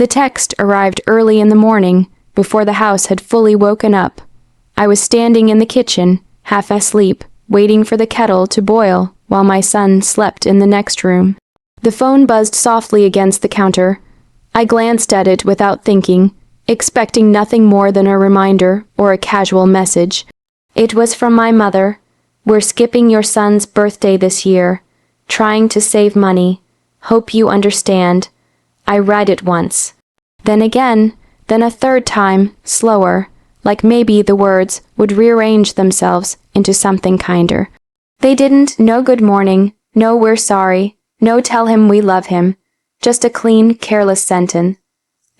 The text arrived early in the morning, before the house had fully woken up. I was standing in the kitchen, half asleep, waiting for the kettle to boil while my son slept in the next room. The phone buzzed softly against the counter. I glanced at it without thinking, expecting nothing more than a reminder or a casual message. It was from my mother. "We're skipping your son's birthday this year. Trying to save money. Hope you understand." I read it once. Then again, then a third time, slower, like maybe the words would rearrange themselves into something kinder. They didn't. No good morning, no we're sorry, no tell him we love him. Just a clean, careless sentence.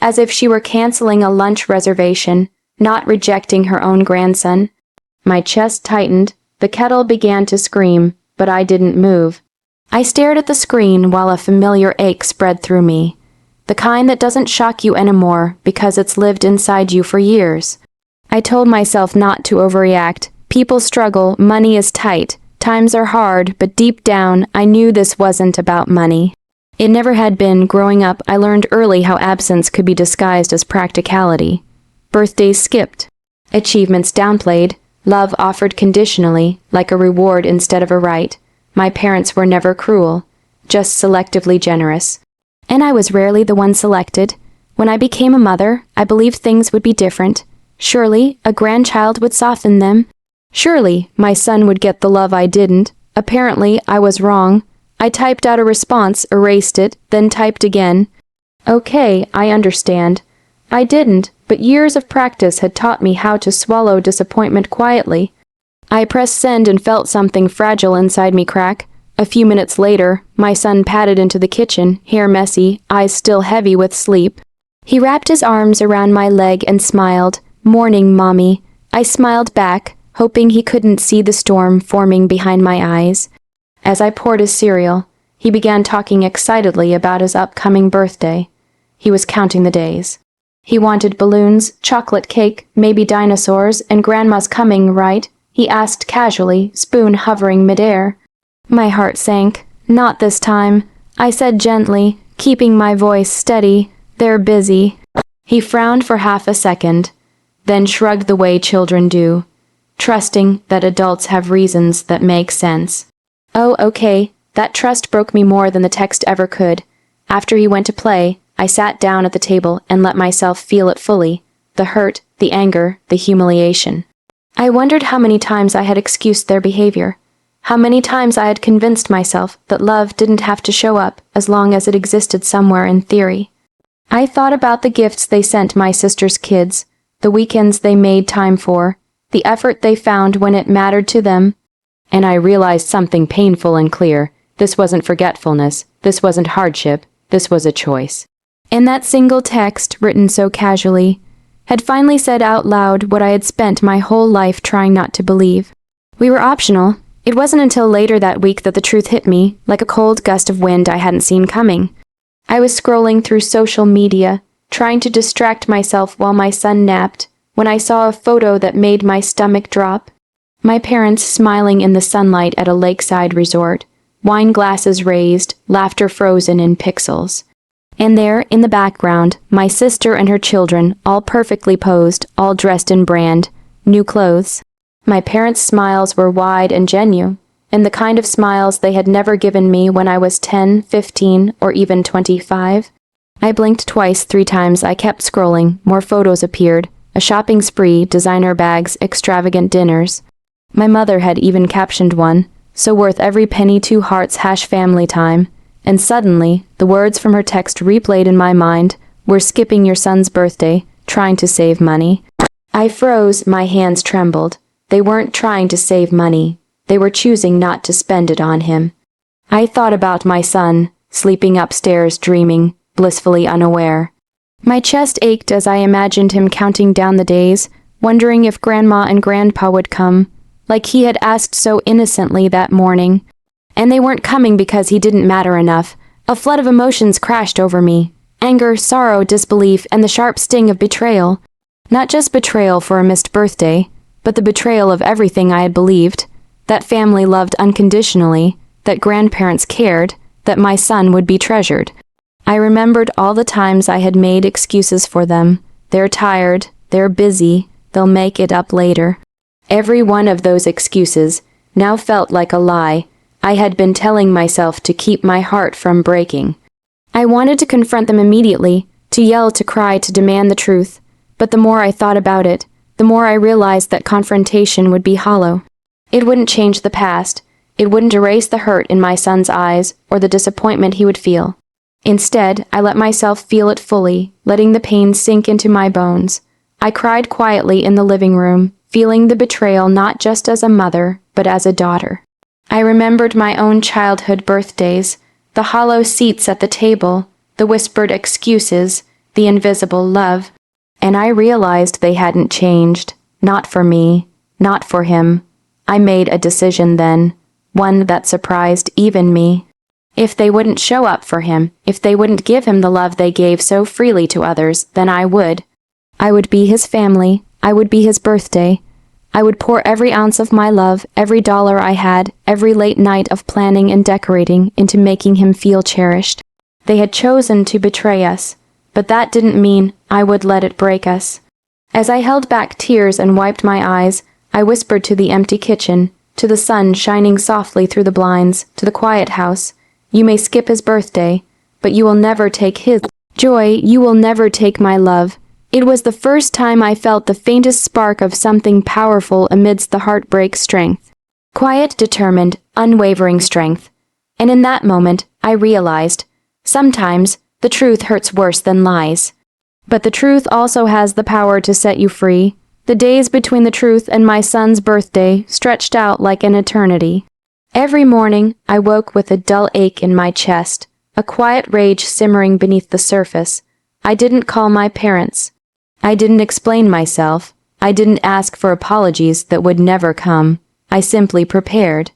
As if she were canceling a lunch reservation, not rejecting her own grandson. My chest tightened, the kettle began to scream, but I didn't move. I stared at the screen while a familiar ache spread through me. The kind that doesn't shock you anymore because it's lived inside you for years. I told myself not to overreact. People struggle, money is tight, times are hard, but deep down, I knew this wasn't about money. It never had been. Growing up, I learned early how absence could be disguised as practicality. Birthdays skipped. Achievements downplayed. Love offered conditionally, like a reward instead of a right. My parents were never cruel, just selectively generous. And I was rarely the one selected. When I became a mother, I believed things would be different. Surely, a grandchild would soften them. Surely, my son would get the love I didn't. Apparently, I was wrong. I typed out a response, erased it, then typed again. Okay, I understand. I didn't, but years of practice had taught me how to swallow disappointment quietly. I pressed send and felt something fragile inside me crack. A few minutes later, my son padded into the kitchen, hair messy, eyes still heavy with sleep. He wrapped his arms around my leg and smiled. "Morning, Mommy." I smiled back, hoping he couldn't see the storm forming behind my eyes. As I poured his cereal, he began talking excitedly about his upcoming birthday. He was counting the days. He wanted balloons, chocolate cake, maybe dinosaurs, and Grandma's coming, right? He asked casually, spoon hovering midair. My heart sank. "Not this time," I said gently, keeping my voice steady. "They're busy." He frowned for half a second, then shrugged the way children do, trusting that adults have reasons that make sense. Oh, okay, that trust broke me more than the text ever could. After he went to play, I sat down at the table and let myself feel it fully, the hurt, the anger, the humiliation. I wondered how many times I had excused their behavior, how many times I had convinced myself that love didn't have to show up as long as it existed somewhere in theory. I thought about the gifts they sent my sister's kids, the weekends they made time for, the effort they found when it mattered to them, and I realized something painful and clear. This wasn't forgetfulness, this wasn't hardship, this was a choice. And that single text, written so casually, had finally said out loud what I had spent my whole life trying not to believe. We were optional. It wasn't until later that week that the truth hit me, like a cold gust of wind I hadn't seen coming. I was scrolling through social media, trying to distract myself while my son napped, when I saw a photo that made my stomach drop. My parents smiling in the sunlight at a lakeside resort, wine glasses raised, laughter frozen in pixels. And there, in the background, my sister and her children, all perfectly posed, all dressed in brand, new clothes. My parents' smiles were wide and genuine, and the kind of smiles they had never given me when I was 10, 15, or even 25. I blinked twice, 3 times. I kept scrolling. More photos appeared. A shopping spree, designer bags, extravagant dinners. My mother had even captioned one, "So worth every penny, 2 hearts, #family time." And suddenly, the words from her text replayed in my mind. "We're skipping your son's birthday, trying to save money." I froze, my hands trembled. They weren't trying to save money. They were choosing not to spend it on him. I thought about my son, sleeping upstairs, dreaming, blissfully unaware. My chest ached as I imagined him counting down the days, wondering if Grandma and Grandpa would come, like he had asked so innocently that morning. And they weren't coming because he didn't matter enough. A flood of emotions crashed over me. Anger, sorrow, disbelief, and the sharp sting of betrayal. Not just betrayal for a missed birthday, but the betrayal of everything I had believed. That family loved unconditionally, that grandparents cared, that my son would be treasured. I remembered all the times I had made excuses for them. They're tired, they're busy, they'll make it up later. Every one of those excuses now felt like a lie I had been telling myself to keep my heart from breaking. I wanted to confront them immediately, to yell, to cry, to demand the truth, but the more I thought about it, the more I realized that confrontation would be hollow. It wouldn't change the past. It wouldn't erase the hurt in my son's eyes or the disappointment he would feel. Instead, I let myself feel it fully, letting the pain sink into my bones. I cried quietly in the living room, feeling the betrayal not just as a mother, but as a daughter. I remembered my own childhood birthdays, the hollow seats at the table, the whispered excuses, the invisible love, and I realized they hadn't changed. Not for me, not for him. I made a decision then, one that surprised even me. If they wouldn't show up for him, if they wouldn't give him the love they gave so freely to others, then I would. I would be his family. I would be his birthday. I would pour every ounce of my love, every dollar I had, every late night of planning and decorating into making him feel cherished. They had chosen to betray us, but that didn't mean I would let it break us. As I held back tears and wiped my eyes, I whispered to the empty kitchen, to the sun shining softly through the blinds, to the quiet house, "You may skip his birthday, but you will never take his joy, you will never take my love." It was the first time I felt the faintest spark of something powerful amidst the heartbreak strength. Quiet, determined, unwavering strength. And in that moment, I realized, sometimes the truth hurts worse than lies. But the truth also has the power to set you free. The days between the truth and my son's birthday stretched out like an eternity. Every morning, I woke with a dull ache in my chest, a quiet rage simmering beneath the surface. I didn't call my parents. I didn't explain myself. I didn't ask for apologies that would never come. I simply prepared.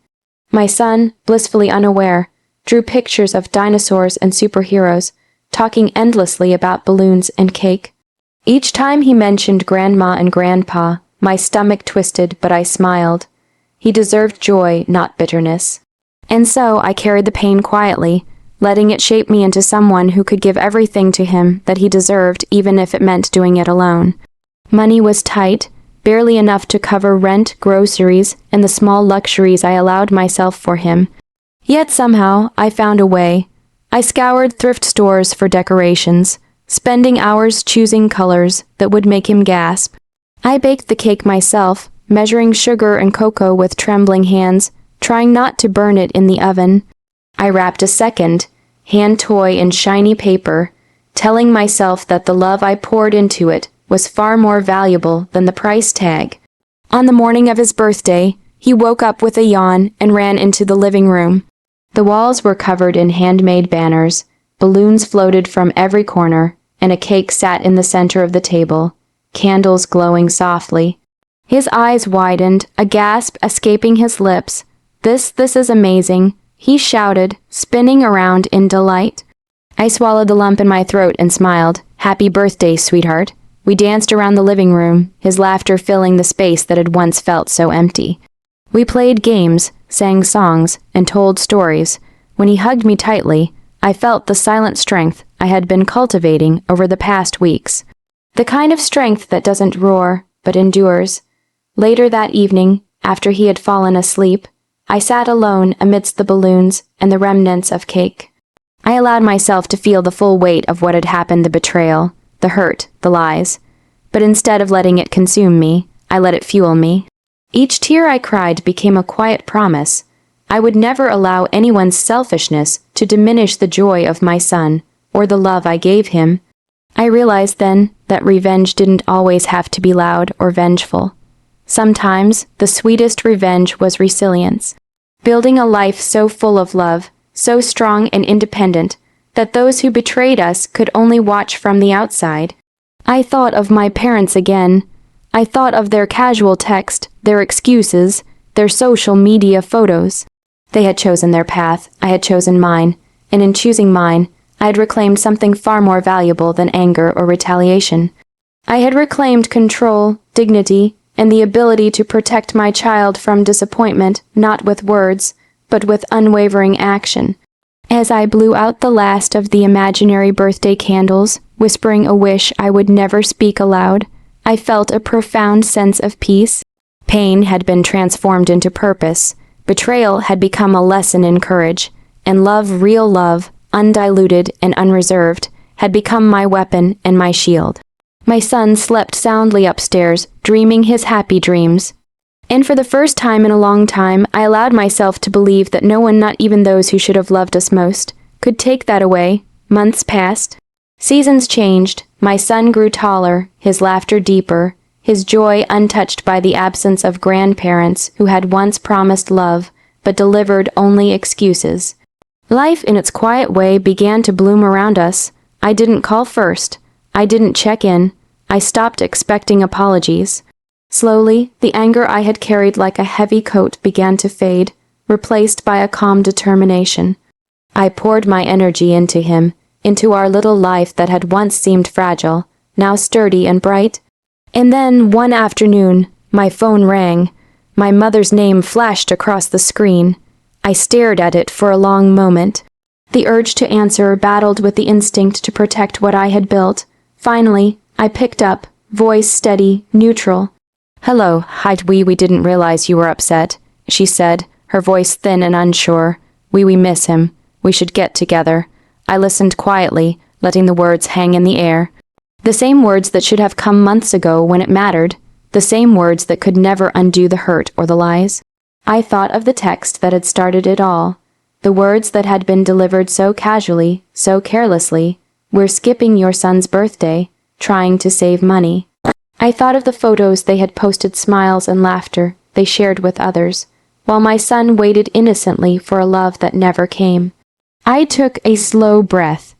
My son, blissfully unaware, drew pictures of dinosaurs and superheroes, talking endlessly about balloons and cake. Each time he mentioned Grandma and Grandpa, my stomach twisted, but I smiled. He deserved joy, not bitterness. And so I carried the pain quietly, letting it shape me into someone who could give everything to him that he deserved, even if it meant doing it alone. Money was tight, barely enough to cover rent, groceries, and the small luxuries I allowed myself for him. Yet somehow I found a way. I scoured thrift stores for decorations, spending hours choosing colors that would make him gasp. I baked the cake myself, measuring sugar and cocoa with trembling hands, trying not to burn it in the oven. I wrapped a second, hand toy in shiny paper, telling myself that the love I poured into it was far more valuable than the price tag. On the morning of his birthday, he woke up with a yawn and ran into the living room. The walls were covered in handmade banners, balloons floated from every corner, and a cake sat in the center of the table, candles glowing softly. His eyes widened, a gasp escaping his lips. This is amazing," he shouted, spinning around in delight. I swallowed the lump in my throat and smiled. "Happy birthday, sweetheart." We danced around the living room, his laughter filling the space that had once felt so empty. We played games, sang songs, and told stories. When he hugged me tightly, I felt the silent strength I had been cultivating over the past weeks. The kind of strength that doesn't roar, but endures. Later that evening, after he had fallen asleep, I sat alone amidst the balloons and the remnants of cake. I allowed myself to feel the full weight of what had happened, the betrayal, the hurt, the lies. But instead of letting it consume me, I let it fuel me. Each tear I cried became a quiet promise. I would never allow anyone's selfishness to diminish the joy of my son or the love I gave him. I realized then that revenge didn't always have to be loud or vengeful. Sometimes the sweetest revenge was resilience. Building a life so full of love, so strong and independent, that those who betrayed us could only watch from the outside. I thought of my parents again. I thought of their casual text, their excuses, their social media photos. They had chosen their path, I had chosen mine, and in choosing mine, I had reclaimed something far more valuable than anger or retaliation. I had reclaimed control, dignity, and the ability to protect my child from disappointment, not with words, but with unwavering action. As I blew out the last of the imaginary birthday candles, whispering a wish I would never speak aloud, I felt a profound sense of peace. Pain had been transformed into purpose, betrayal had become a lesson in courage, and love, real love, undiluted and unreserved, had become my weapon and my shield. My son slept soundly upstairs, dreaming his happy dreams. And for the first time in a long time, I allowed myself to believe that no one, not even those who should have loved us most, could take that away. Months passed. Seasons changed. My son grew taller, his laughter deeper, his joy untouched by the absence of grandparents who had once promised love, but delivered only excuses. Life, in its quiet way, began to bloom around us. I didn't call first. I didn't check in. I stopped expecting apologies. Slowly, the anger I had carried like a heavy coat began to fade, replaced by a calm determination. I poured my energy into him, into our little life that had once seemed fragile, now sturdy and bright. And then, one afternoon, my phone rang. My mother's name flashed across the screen. I stared at it for a long moment. The urge to answer battled with the instinct to protect what I had built. Finally, I picked up, voice steady, neutral. "Hello, hi, we didn't realize you were upset," she said, her voice thin and unsure. We miss him. We should get together." I listened quietly, letting the words hang in the air. The same words that should have come months ago when it mattered. The same words that could never undo the hurt or the lies. I thought of the text that had started it all. The words that had been delivered so casually, so carelessly. "We're skipping your son's birthday, trying to save money." I thought of the photos they had posted, smiles and laughter they shared with others, while my son waited innocently for a love that never came. I took a slow breath,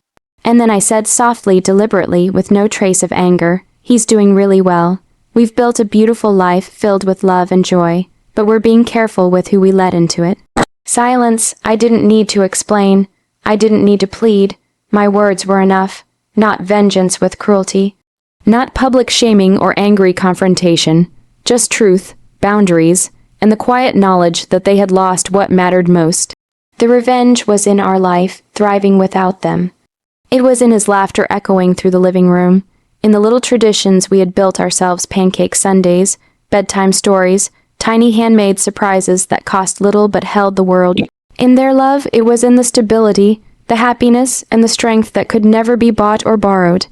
and then I said softly, deliberately, with no trace of anger, "He's doing really well. We've built a beautiful life filled with love and joy, but we're being careful with who we let into it." Silence. I didn't need to explain. I didn't need to plead. My words were enough. Not vengeance with cruelty. Not public shaming or angry confrontation. Just truth, boundaries, and the quiet knowledge that they had lost what mattered most. The revenge was in our life, thriving without them. It was in his laughter echoing through the living room, in the little traditions we had built ourselves: pancake Sundays, bedtime stories, tiny handmade surprises that cost little but held the world. In their love, it was in the stability, the happiness, and the strength that could never be bought or borrowed.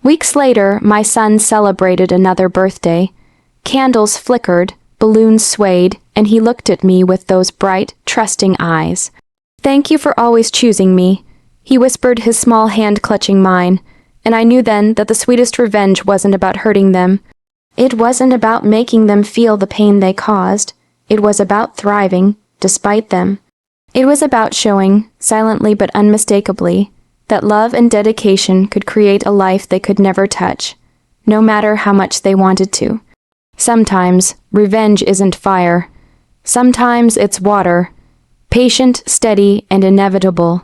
Weeks later, my son celebrated another birthday. Candles flickered, balloons swayed, and he looked at me with those bright, trusting eyes. "Thank you for always choosing me," he whispered, his small hand clutching mine, and I knew then that the sweetest revenge wasn't about hurting them. It wasn't about making them feel the pain they caused. It was about thriving, despite them. It was about showing, silently but unmistakably, that love and dedication could create a life they could never touch, no matter how much they wanted to. Sometimes, revenge isn't fire. Sometimes it's water. Patient, steady, and inevitable.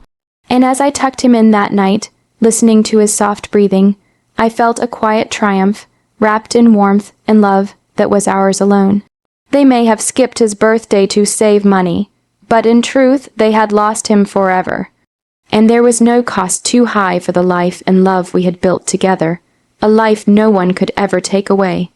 And as I tucked him in that night, listening to his soft breathing, I felt a quiet triumph, wrapped in warmth and love that was ours alone. They may have skipped his birthday to save money, but in truth they had lost him forever. And there was no cost too high for the life and love we had built together, a life no one could ever take away.